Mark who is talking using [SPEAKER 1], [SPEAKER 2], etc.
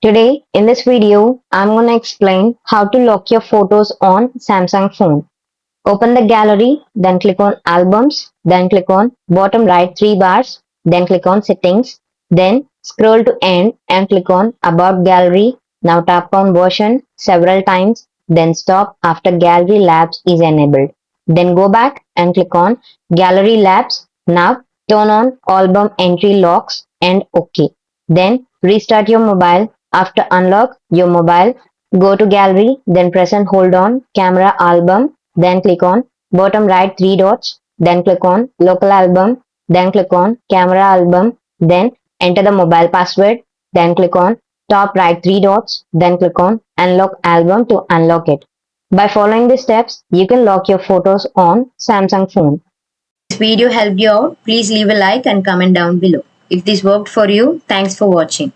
[SPEAKER 1] Today in this video, I'm going to explain how to lock your photos on Samsung phone. Open the gallery, then click on albums, then click on bottom right three bars, then click on settings, then scroll to end and click on about gallery. Now tap on version several times, then stop after gallery labs is enabled. Then go back and click on gallery labs. Now turn on album entry locks and OK. Then restart your mobile. After unlock your mobile, go to gallery, then press and hold on camera album, then click on bottom right three dots, then click on local album, then click on camera album, then enter the mobile password, then click on top right three dots, then click on unlock album to unlock it. By following the steps, you can lock your photos on Samsung phone.
[SPEAKER 2] This video helped you out, please leave a like and comment down below. If this worked for you, thanks for watching.